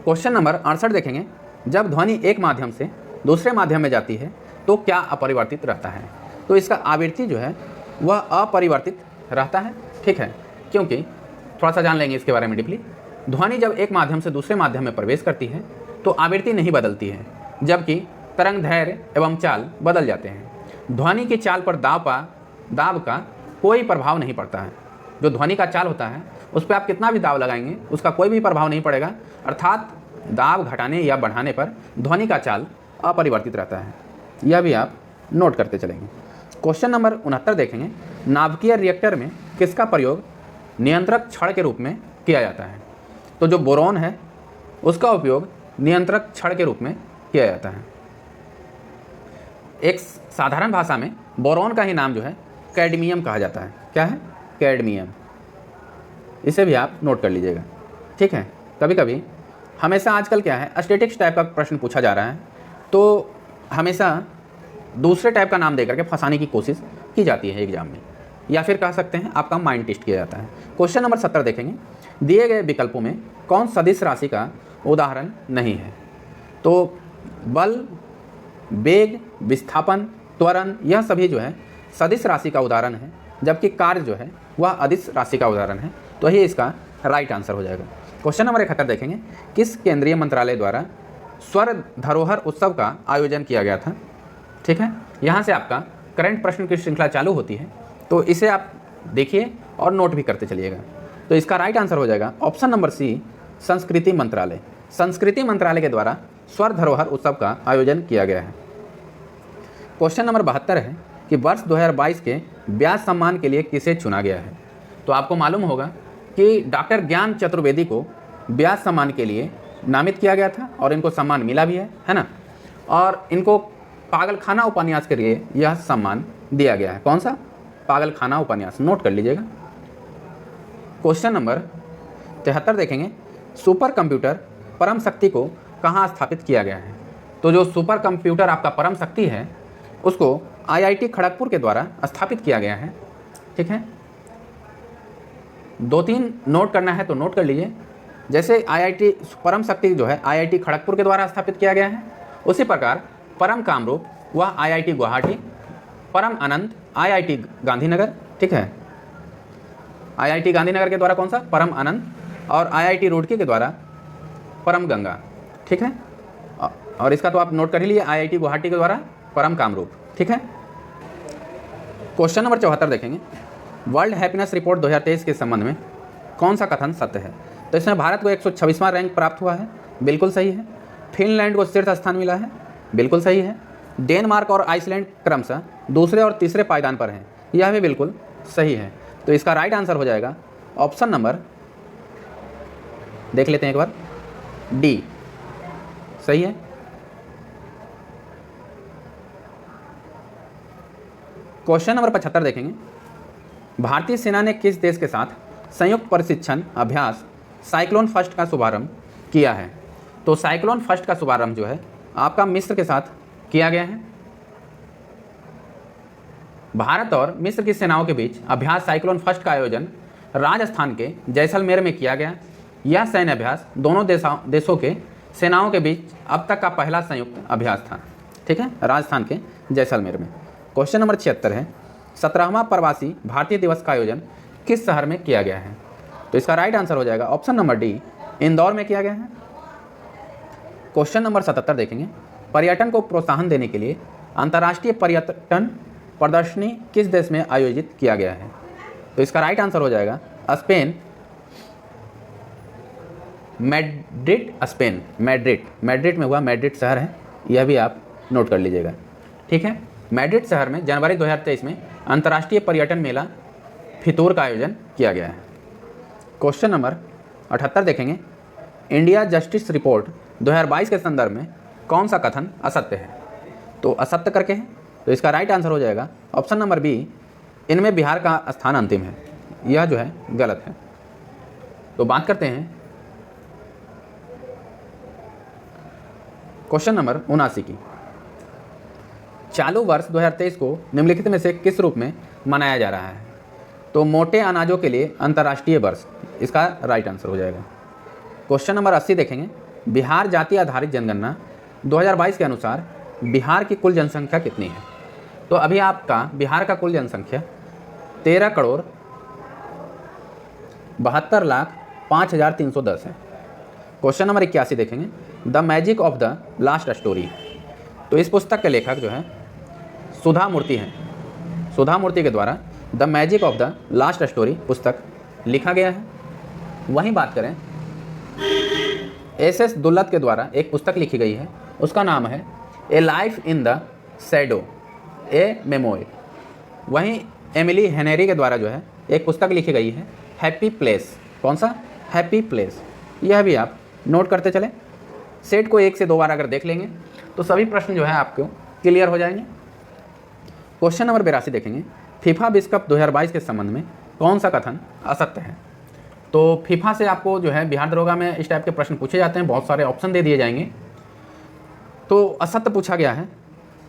क्वेश्चन नंबर 68 देखेंगे, जब ध्वनि एक माध्यम से दूसरे माध्यम में जाती है तो क्या अपरिवर्तित रहता है। तो इसका आवृत्ति जो है वह अपरिवर्तित रहता है। ठीक है, क्योंकि थोड़ा सा जान लेंगे इसके बारे में डीपली। ध्वनि जब एक माध्यम से दूसरे माध्यम में प्रवेश करती है तो आवृत्ति नहीं बदलती है, जबकि तरंग दैर्घ्य एवं चाल बदल जाते हैं। ध्वनि की चाल पर दाब का कोई प्रभाव नहीं पड़ता है। जो ध्वनि का चाल होता है उस पर आप कितना भी दाब लगाएंगे उसका कोई भी प्रभाव नहीं पड़ेगा, अर्थात दाब घटाने या बढ़ाने पर ध्वनि का चाल अपरिवर्तित रहता है। यह भी आप नोट करते चलेंगे। क्वेश्चन नंबर 69 देखेंगे, नाभिकीय रिएक्टर में किसका प्रयोग नियंत्रक छड़ के रूप में किया जाता है। तो जो बोरॉन है उसका उपयोग नियंत्रक छड़ के रूप में किया जाता है। एक साधारण भाषा में बोरॉन का ही नाम जो है कैडमियम कहा जाता है। क्या है, कैडमियम। इसे भी आप नोट कर लीजिएगा। ठीक है, कभी कभी हमेशा आजकल क्या है स्टैटिक्स टाइप का प्रश्न पूछा जा रहा है तो हमेशा दूसरे टाइप का नाम देकर के फंसाने की कोशिश की जाती है एग्जाम में, या फिर कह सकते हैं आपका माइंड टेस्ट किया जाता है। क्वेश्चन नंबर 70 देखेंगे, दिए गए विकल्पों में कौन सदिश राशि का उदाहरण नहीं है। तो बल, वेग, विस्थापन, त्वरण, यह सभी जो है सदिश राशि का उदाहरण है, जबकि कार्य जो है वह अदिश राशि का उदाहरण है। तो ये इसका राइट आंसर हो जाएगा। क्वेश्चन नंबर 71 देखेंगे, किस केंद्रीय मंत्रालय द्वारा स्वर धरोहर उत्सव का आयोजन किया गया था। ठीक है, यहाँ से आपका करंट प्रश्न की श्रृंखला चालू होती है, तो इसे आप देखिए और नोट भी करते चलिएगा। तो इसका राइट आंसर हो जाएगा ऑप्शन नंबर सी, संस्कृति मंत्रालय। संस्कृति मंत्रालय के द्वारा स्वर धरोहर उत्सव का आयोजन किया गया है। क्वेश्चन नंबर 72 है कि वर्ष 2022 के व्यास सम्मान के लिए किसे चुना गया है। तो आपको मालूम होगा कि डॉक्टर ज्ञान चतुर्वेदी को व्यास सम्मान के लिए नामित किया गया था और इनको सम्मान मिला भी है ना। और इनको पागलखाना उपन्यास के लिए यह सम्मान दिया गया है। कौन सा, पागलखाना उपन्यास, नोट कर लीजिएगा। क्वेश्चन नंबर 73 देखेंगे, सुपर कंप्यूटर परम शक्ति को कहाँ स्थापित किया गया है। तो जो सुपर कंप्यूटर आपका परम शक्ति है उसको IIT खड़गपुर के द्वारा स्थापित किया गया है। ठीक है, 2-3 नोट करना है तो नोट कर लीजिए। जैसे IIT परम शक्ति जो है IIT खड़गपुर के द्वारा स्थापित किया गया है, उसी प्रकार परम कामरूप वह IIT गुवाहाटी, परम अनंत IIT गांधीनगर। ठीक है, IIT गांधीनगर के द्वारा कौन सा, परम अनंत, और IIT रुड़की के द्वारा परम गंगा। ठीक है, और इसका तो आप नोट कर ही लिए, IIT गुवाहाटी के द्वारा परम कामरूप। ठीक है, क्वेश्चन नंबर 74 देखेंगे, वर्ल्ड हैप्पीनेस रिपोर्ट 2023 के संबंध में कौन सा कथन सत्य है। तो इसमें भारत को 126वां रैंक प्राप्त हुआ है, बिल्कुल सही है। फिनलैंड को शीर्ष स्थान मिला है, बिल्कुल सही है। डेनमार्क और आइसलैंड क्रमशः दूसरे और तीसरे पायदान पर हैं, यह भी बिल्कुल सही है। तो इसका राइट आंसर हो जाएगा ऑप्शन नंबर, देख लेते हैं एक बार, डी सही है। क्वेश्चन नंबर 75 देखेंगे, भारतीय सेना ने किस देश के साथ संयुक्त प्रशिक्षण अभ्यास साइक्लोन फर्स्ट का शुभारंभ किया है। तो साइक्लोन फर्स्ट का शुभारंभ जो है आपका मिस्र के साथ किया गया है। भारत और मिस्र की सेनाओं के बीच अभ्यास साइक्लोन फर्स्ट का आयोजन राजस्थान के जैसलमेर में किया गया। यह सैन्य अभ्यास दोनों देशों के सेनाओं के बीच अब तक का पहला संयुक्त अभ्यास था। ठीक है, राजस्थान के जैसलमेर में। क्वेश्चन नंबर 76 है, 17वां प्रवासी भारतीय दिवस का आयोजन किस शहर में किया गया है। तो इसका राइट आंसर हो जाएगा ऑप्शन नंबर डी, इंदौर में किया गया है। क्वेश्चन नंबर 77 देखेंगे, पर्यटन को प्रोत्साहन देने के लिए अंतर्राष्ट्रीय पर्यटन प्रदर्शनी किस देश में आयोजित किया गया है। तो इसका राइट आंसर हो जाएगा स्पेन, मैड्रिड, स्पेन मैड्रिड में हुआ, मैड्रिड शहर है, यह भी आप नोट कर लीजिएगा। ठीक है, मैड्रिड शहर में जनवरी 2023 में अंतर्राष्ट्रीय पर्यटन मेला फितूर का आयोजन किया गया है। क्वेश्चन नंबर 78 देखेंगे, इंडिया जस्टिस रिपोर्ट 2022 के संदर्भ में कौन सा कथन असत्य है। तो असत्य करके है, तो इसका राइट आंसर हो जाएगा ऑप्शन नंबर बी, इनमें बिहार का स्थान अंतिम है, यह जो है गलत है। तो बात करते हैं क्वेश्चन नंबर 79 की, चालू वर्ष 2023 को निम्नलिखित में से किस रूप में मनाया जा रहा है। तो मोटे अनाजों के लिए अंतर्राष्ट्रीय वर्ष, इसका राइट आंसर हो जाएगा। क्वेश्चन नंबर 80 देखेंगे, बिहार जाति आधारित जनगणना 2022 के अनुसार बिहार की कुल जनसंख्या कितनी है। तो अभी आपका बिहार का कुल जनसंख्या 13,72,05,310 है। क्वेश्चन नंबर 81 देखेंगे, the magic of the last story. तो इस पुस्तक के लेखक जो है सुधा मूर्ति हैं। सुधा मूर्ति के द्वारा the magic of the last story पुस्तक लिखा गया है। वहीं बात करें एस दुल्लत के द्वारा एक पुस्तक लिखी गई है, उसका नाम है ए life in the shadow A memoir. वहीं एमिली हेनरी के द्वारा जो है एक पुस्तक लिखी गई है हैप्पी प्लेस। कौन सा, हैप्पी प्लेस। यह भी आप नोट करते चले, सेट को 1 से 2 बार अगर देख लेंगे तो सभी प्रश्न जो है आपको क्लियर हो जाएंगे। क्वेश्चन नंबर 82 देखेंगे, फीफा विश्व कप 2022 के संबंध में कौन सा कथन असत्य है। तो फीफा से आपको जो है बिहार दरोगा में इस टाइप के प्रश्न पूछे जाते हैं, बहुत सारे ऑप्शन दे दिए जाएंगे। तो असत्य पूछा गया है,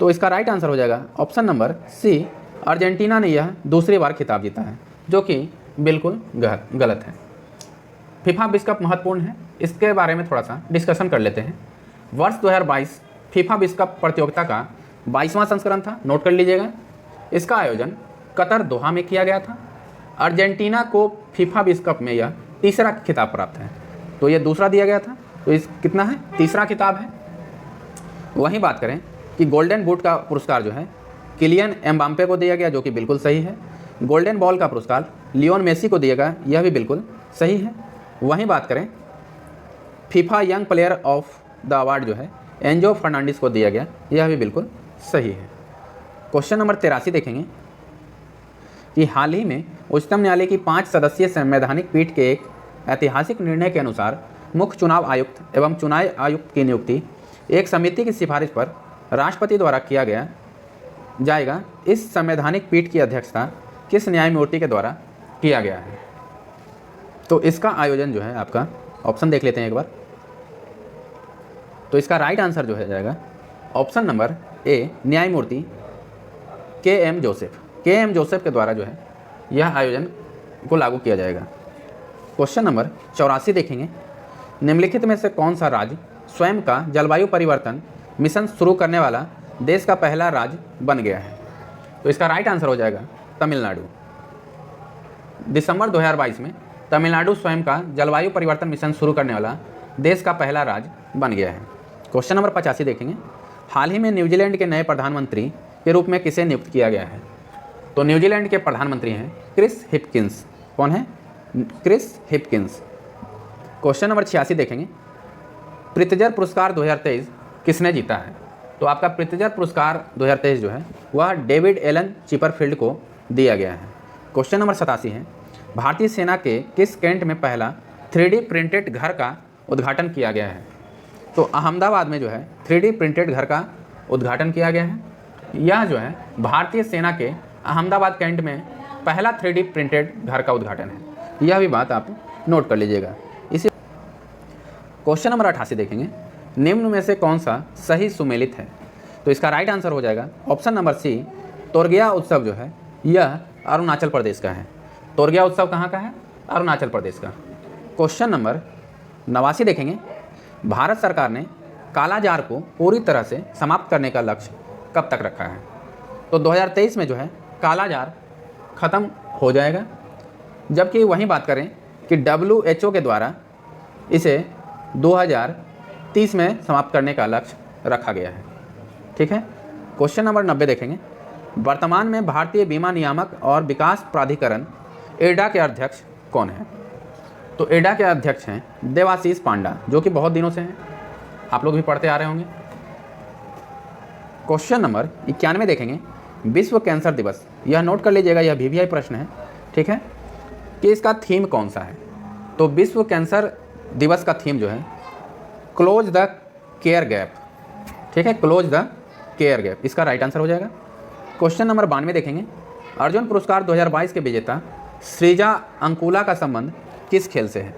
तो इसका राइट आंसर हो जाएगा ऑप्शन नंबर सी, अर्जेंटीना ने यह दूसरी बार खिताब जीता है, जो कि बिल्कुल गलत है। फीफा विश्व कप महत्वपूर्ण है, इसके बारे में थोड़ा सा डिस्कशन कर लेते हैं। वर्ष 2022 फीफा विश्व कप प्रतियोगिता का 22वां संस्करण था, नोट कर लीजिएगा। इसका आयोजन कतर दोहा में किया गया था। अर्जेंटीना को फीफा विश्व कप में यह तीसरा खिताब प्राप्त है, तो यह दूसरा दिया गया था, तो इस कितना है, तीसरा खिताब है। वहीं बात करें कि गोल्डन बूट का पुरस्कार जो है किलियन एम्बाप्पे को दिया गया, जो कि बिल्कुल सही है। गोल्डन बॉल का पुरस्कार लियोन मेसी को दिया गया, यह भी बिल्कुल सही है। वहीं बात करें FIFA young player of the award जो है एंजो फर्नांडिस को दिया गया, यह भी बिल्कुल सही है। क्वेश्चन नंबर 83 देखेंगे कि हाल ही में उच्चतम न्यायालय की 5 सदस्यीय संवैधानिक पीठ के एक ऐतिहासिक निर्णय के अनुसार मुख्य चुनाव आयुक्त एवं चुनाव आयुक्त की नियुक्ति एक समिति की सिफारिश पर राष्ट्रपति द्वारा किया जाएगा। इस संवैधानिक पीठ की अध्यक्षता किस न्यायमूर्ति के द्वारा किया गया है। तो इसका आयोजन जो है आपका, ऑप्शन देख लेते हैं एक बार। तो इसका राइट आंसर जो है जाएगा ऑप्शन नंबर ए, न्यायमूर्ति के.एम. जोसेफ। के.एम. जोसेफ के द्वारा जो है यह आयोजन को लागू किया जाएगा। क्वेश्चन नंबर 84 देखेंगे, निम्नलिखित में से कौन सा राज्य स्वयं का जलवायु परिवर्तन मिशन शुरू करने वाला देश का पहला राज्य बन गया है? तो इसका राइट आंसर हो जाएगा तमिलनाडु। दिसंबर 2022 में तमिलनाडु स्वयं का जलवायु परिवर्तन मिशन शुरू करने वाला देश का पहला राज्य बन गया है। क्वेश्चन नंबर 85 देखेंगे, हाल ही में न्यूजीलैंड के नए प्रधानमंत्री के रूप में किसे नियुक्त किया गया है? तो न्यूजीलैंड के प्रधानमंत्री हैं क्रिस हिपकिंस। कौन है? Chris Hipkins. क्वेश्चन नंबर 86 देखेंगे, प्रित्जर पुरस्कार 2023 किसने जीता है? तो आपका प्रित्जर पुरस्कार 2023 जो है वह डेविड एलन चिपरफील्ड को दिया गया है। क्वेश्चन नंबर 87 है, भारतीय सेना के किस कैंट में पहला 3D प्रिंटेड घर का उद्घाटन किया गया है? तो अहमदाबाद में जो है 3D प्रिंटेड घर का उद्घाटन किया गया है। यह जो है भारतीय सेना के अहमदाबाद कैंट में पहला 3D प्रिंटेड घर का उद्घाटन है। यह भी बात आप नोट कर लीजिएगा। इसी क्वेश्चन नंबर 88 देखेंगे, निम्न में से कौन सा सही सुमेलित है? तो इसका राइट आंसर हो जाएगा ऑप्शन नंबर सी, तोरगिया उत्सव जो है यह अरुणाचल प्रदेश का है। तोरगिया उत्सव कहाँ का है? अरुणाचल प्रदेश का। क्वेश्चन नंबर 89 देखेंगे, भारत सरकार ने कालाजार को पूरी तरह से समाप्त करने का लक्ष्य कब तक रखा है? तो 2023 में जो है कालाजार ख़त्म हो जाएगा, जबकि वहीं बात करें कि WHO के द्वारा इसे 2030 में समाप्त करने का लक्ष्य रखा गया है। ठीक है। क्वेश्चन नंबर 90 देखेंगे, वर्तमान में भारतीय बीमा नियामक और विकास प्राधिकरण एडा के अध्यक्ष कौन है? तो एडा के अध्यक्ष हैं देवाशीष पांडा, जो कि बहुत दिनों से हैं, आप लोग भी पढ़ते आ रहे होंगे। क्वेश्चन नंबर 91 देखेंगे, विश्व कैंसर दिवस, यह नोट कर लीजिएगा, यह VVI प्रश्न है। ठीक है, कि इसका थीम कौन सा है? तो विश्व कैंसर दिवस का थीम जो है क्लोज द केयर गैप। ठीक है, क्लोज द केयर गैप, इसका राइट आंसर हो जाएगा। क्वेश्चन नंबर 92 देखेंगे, अर्जुन पुरस्कार 2022 के विजेता सृजा अंकुला का संबंध किस खेल से है?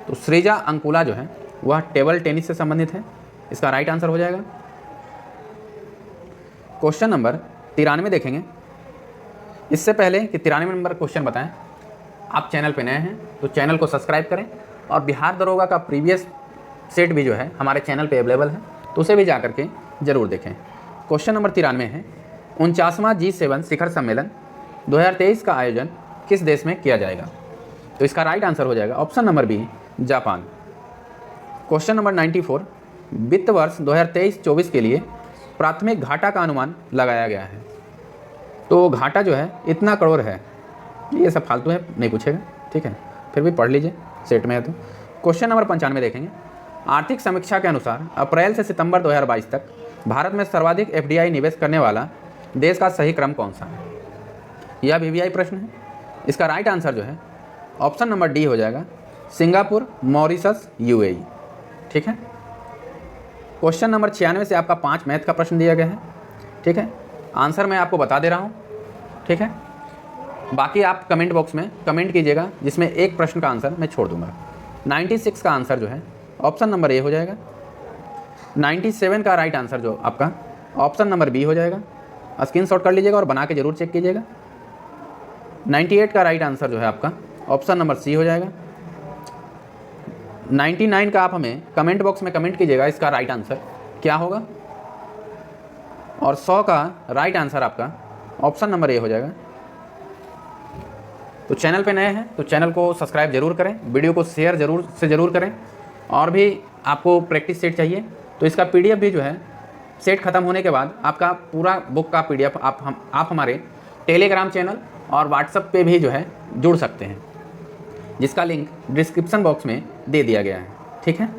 तो सृजा अंकुला जो है वह टेबल टेनिस से संबंधित है, इसका राइट आंसर हो जाएगा। क्वेश्चन नंबर 93 देखेंगे। इससे पहले कि 93 नंबर क्वेश्चन बताएं, आप चैनल पे नए हैं तो चैनल को सब्सक्राइब करें, और बिहार दरोगा का प्रीवियस सेट भी जो है हमारे चैनल पे अवेलेबल है, तो उसे भी जा करके ज़रूर देखें। क्वेश्चन नंबर 93 है, 49वां G7 शिखर सम्मेलन 2023 का आयोजन किस देश में किया जाएगा? तो इसका राइट आंसर हो जाएगा option number B, Japan. Question number 94, वित्त वर्ष 2023-24 के लिए प्राथमिक घाटा का अनुमान लगाया गया है। तो घाटा जो है इतना करोड़ है, ये सब फालतू है, नहीं पूछेगा। ठीक है, फिर भी पढ़ लीजिए, सेट में है तो। क्वेश्चन नंबर 95 देखेंगे, आर्थिक समीक्षा के अनुसार अप्रैल से सितंबर 2022 तक भारत में सर्वाधिक FDI निवेश करने वाला देश का सही क्रम कौन सा है? यह VVI प्रश्न है। इसका राइट आंसर जो है ऑप्शन नंबर डी हो जाएगा, सिंगापुर, मॉरिशस, UAE। ठीक है। क्वेश्चन नंबर 96 से आपका 5 मैथ का प्रश्न दिया गया है। ठीक है, आंसर मैं आपको बता दे रहा हूँ। ठीक है, बाकी आप कमेंट बॉक्स में कमेंट कीजिएगा, जिसमें एक प्रश्न का आंसर मैं छोड़ दूंगा। 96 का आंसर जो है ऑप्शन नंबर ए हो जाएगा। 97 का राइट आंसर जो आपका ऑप्शन नंबर बी हो जाएगा। स्क्रीनशॉट कर लीजिएगा और बना के ज़रूर चेक कीजिएगा। 98 का राइट आंसर जो है आपका ऑप्शन नंबर सी हो जाएगा। 99 का आप हमें कमेंट बॉक्स में कमेंट कीजिएगा, इसका राइट आंसर क्या होगा। और 100 का राइट आंसर आपका ऑप्शन नंबर ए हो जाएगा। तो चैनल पे नए हैं तो चैनल को सब्सक्राइब जरूर करें, वीडियो को शेयर ज़रूर करें। और भी आपको प्रैक्टिस सेट चाहिए तो इसका PDF भी जो है सेट ख़त्म होने के बाद आपका पूरा बुक का PDF आप हमारे टेलीग्राम चैनल और व्हाट्सएप पे भी जो है जुड़ सकते हैं, जिसका लिंक डिस्क्रिप्शन बॉक्स में दे दिया गया है। ठीक है।